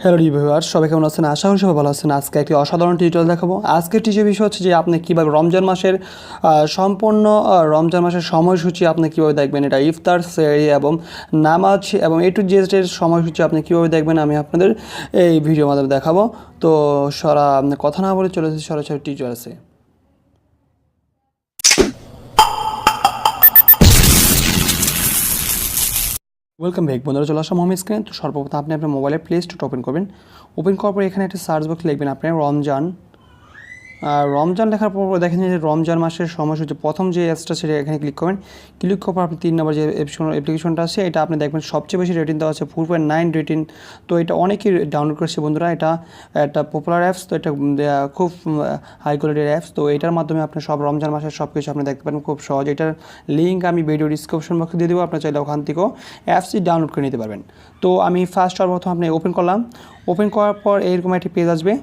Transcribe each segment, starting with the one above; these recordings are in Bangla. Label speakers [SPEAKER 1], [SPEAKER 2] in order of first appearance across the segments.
[SPEAKER 1] হ্যালো ভিউয়ার্স, সবাই কেমন আছেন? আশা করি সবাই ভালো আছেন। আজকে একটি অসাধারণ টিউটোরিয়াল দেখাবো। আজকের টিউটোরিয়াল বিষয় হচ্ছে যে আপনি কীভাবে রমজান মাসের সম্পূর্ণ রমজান মাসের সময়সূচি আপনি কীভাবে দেখবেন। এটা ইফতার, সেহরি এবং নামাজ এবং এ টু জেডের সময়সূচি আপনি কীভাবে দেখবেন আমি আপনাদের এই ভিডিওর মাধ্যমে দেখাবো। তো কথা না বলে চলে এসেছি সরাসরি টিউটোরিয়ালে। ওয়েলকাম ব্যাক বন্ধুরা, চলে আসলাম হোম স্ক্রিনে। তো সর্বপ্রথম আপনি আপনার মোবাইলে প্লে স্টোর ওপেন করবেন। ওপেন করার পর এখানে একটা সার্চ বক্স লিখবেন আপনি রমজান। রমজান লেখার পর দেখেন যে রমজান মাসের সময়সূচি প্রথম যে অ্যাপসটা সেটা এখানে ক্লিক করবেন। ক্লিক করার পর আপনি 3 নম্বর যে অ্যাপ্লিকেশনটা আছে এটা আপনি দেখবেন সবচেয়ে বেশি রেটিং দেওয়া আছে 4.9 রেটিং। তো এটা অনেকেই ডাউনলোড করেছে বন্ধুরা। এটা একটা পপুলার অ্যাপস, তো এটা খুব হাই কোয়ালিটির অ্যাপস। তো এটার মাধ্যমে আপনি সব রমজান মাসের সব কিছু আপনি দেখতে পারেন খুব সহজ। এটার লিঙ্ক আমি ভিডিও ডিসক্রিপশন বক্সে দিয়ে দেবো, আপনার চাইলে ওখান থেকেও অ্যাপসটি ডাউনলোড করে নিতে পারবেন। তো আমি সর্বপ্রথম আপনি ওপেন করলাম। ওপেন করার পর এরকম একটি পেজ আসবে।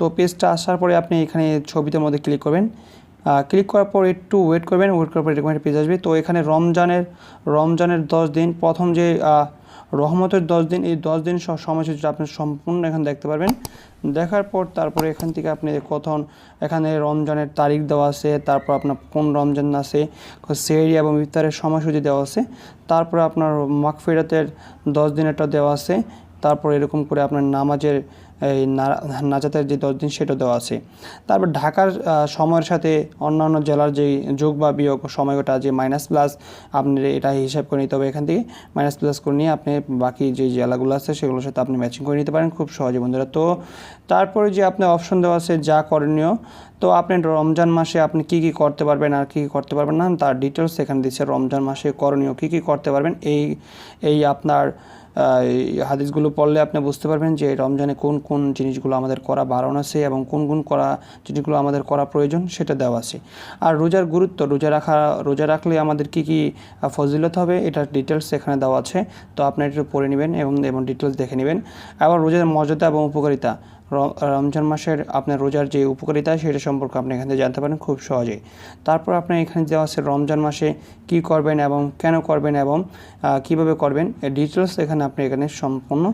[SPEAKER 1] তো পেজটা আসার পরে আপনি এখানে ছবিটার মধ্যে ক্লিক করবেন। ক্লিক করার পর একটু ওয়েট করবেন। ওয়েট করার পর এরকম একটা পেজ আসবে। তো এখানে রমজানের 10 দিন, প্রথম যে রহমতের 10 দিন, এই 10 দিন সময়সূচিটা আপনি সম্পূর্ণ এখানে দেখতে পারবেন। দেখার পর তারপরে এখান থেকে আপনি এখানে রমজানের তারিখ দেওয়া আছে, তারপর আপনার কোন রমজান আছে, সেহরি এবং ইফতারের সময়সূচি দেওয়া আছে, তারপরে আপনার মাগফিরাতের 10 দিনেরটা দেওয়া আছে, তারপর এরকম করে আপনার নামাজের এই নাজাতের যে 10 দিন সেটা দেওয়া আছে। তারপর ঢাকার সময়ের সাথে অন্যান্য জেলার যেই যোগ বা বিয়োগ সময়টা যে মাইনাস প্লাস আপনি এটা হিসাব করে নিতে হবে। এখান থেকে মাইনাস প্লাস করে নিয়ে আপনি বাকি যে জেলাগুলো আছে সেগুলোর সাথে আপনি ম্যাচিং করে নিতে পারেন খুব সহজে বন্ধুরা। তো তারপরে যে আপনার অপশন দেওয়া আছে যা করণীয়, তো আপনি রমজান মাসে আপনি কী কী করতে পারবেন আর কী কী করতে পারবেন না তার ডিটেলস এখানে দিচ্ছে। রমজান মাসে করণীয় কী কী করতে পারবেন এই আপনার হাদিসগুলো পড়লে আপনি বুঝতে পারবেন যে রমজানে কোন কোন জিনিসগুলো আমাদের করা বারণ আছে এবং কোন কোন জিনিসগুলো আমাদের করা প্রয়োজন সেটা দেওয়া আছে। আর রোজার গুরুত্ব, রোজা রাখলে আমাদের কি কি ফজিলত হবে এটার ডিটেলস এখানে দেওয়া আছে। তো আপনি একটু পড়ে নেবেন এবং ডিটেলস দেখে নেবেন। আবার রোজার মর্যাদা এবং উপকারিতা, রমজান মাসের আপনার রোজার যে উপকারিতা সেটা সম্পর্কে আপনি এখানে জানতে পারেন খুব সহজেই। তারপর আপনার এখানে দেওয়া আছে রমজান মাসে কী করবেন এবং কেন করবেন এবং কীভাবে করবেন এই ডিটেলস এখানে সম্পূর্ণ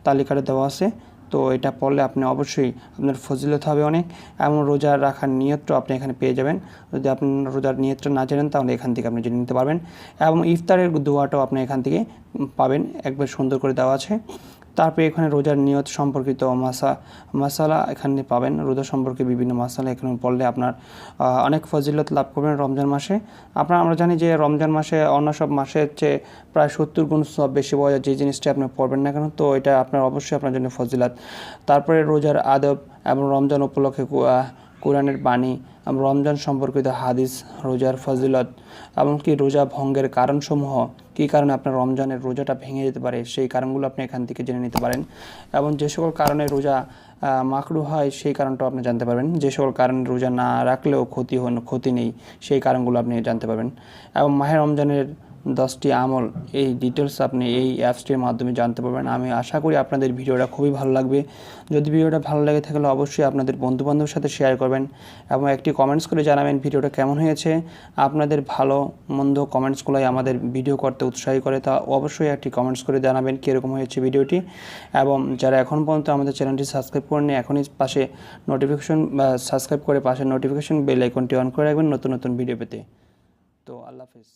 [SPEAKER 1] তালিকাটা দেওয়া আছে। তো এটা পড়লে আপনি অবশ্যই আপনার ফজিলত হবে অনেক, এবং রোজা রাখার নিয়তটা আপনি এখানে পেয়ে যাবেন। যদি আপনি রোজার নিয়তটা না জানেন তাহলে এখান থেকে আপনি জেনে নিতে পারবেন, এবং ইফতারের দোয়াটাও আপনি এখান থেকে পাবেন, একবার সুন্দর করে দেওয়া আছে। তারপরে এখানে রোজার নিয়ত সম্পর্কিত মশালা এখানে পাবেন। রোজা সম্পর্কে বিভিন্ন মশালা এখানে পড়লে আপনার অনেক ফজিলত লাভ করবেন রমজান মাসে। আমরা জানি যে রমজান মাসে অন্য সব মাসের চেয়ে প্রায় 70 গুণ সব বেশি পাওয়া যায় যে জিনিসটা আপনি পড়বেন না কেন, তো এটা আপনার অবশ্যই আপনার জন্য ফজিলত। তারপরে রোজার আদব এবং রমজান উপলক্ষে কোরআনের বাণী, রমজান সম্পর্কিত হাদিস, রোজার ফজিলত, এমনকি রোজা ভঙ্গের কারণসমূহ, কী কারণে আপনার রমজানের রোজাটা ভেঙে যেতে পারে সেই কারণগুলো আপনি এখান থেকে জেনে নিতে পারেন। এবং যে সকল কারণে রোজা মাকরুহ হয় সেই কারণটাও আপনি জানতে পারবেন। যে সকল কারণে রোজা না রাখলেও ক্ষতি নেই সেই কারণগুলো আপনি জানতে পারবেন। এবং মাহে রমজানের 10টি আমল, এই ডিটেলস আপনি এই অ্যাপসটির মাধ্যমে জানতে পারবেন। আমি আশা করি আপনাদের ভিডিওটা খুবই ভালো লাগবে। যদি ভিডিওটা ভালো লাগে থাকলে অবশ্যই আপনাদের বন্ধুবান্ধবের সাথে শেয়ার করবেন এবং একটি কমেন্টস করে জানাবেন ভিডিওটা কেমন হয়েছে। আপনাদের ভালো মন্দ কমেন্টসগুলোই আমাদের ভিডিও করতে উৎসাহী করে, তা অবশ্যই একটি কমেন্টস করে জানাবেন কীরকম হয়েছে ভিডিওটি। এবং যারা এখন পর্যন্ত আমাদের চ্যানেলটি সাবস্ক্রাইব করেননি এখনই সাবস্ক্রাইব করে পাশে নোটিফিকেশন বেল আইকনটি অন করে রাখবেন নতুন নতুন ভিডিও পেতে। তো আল্লাহ হাফেজ।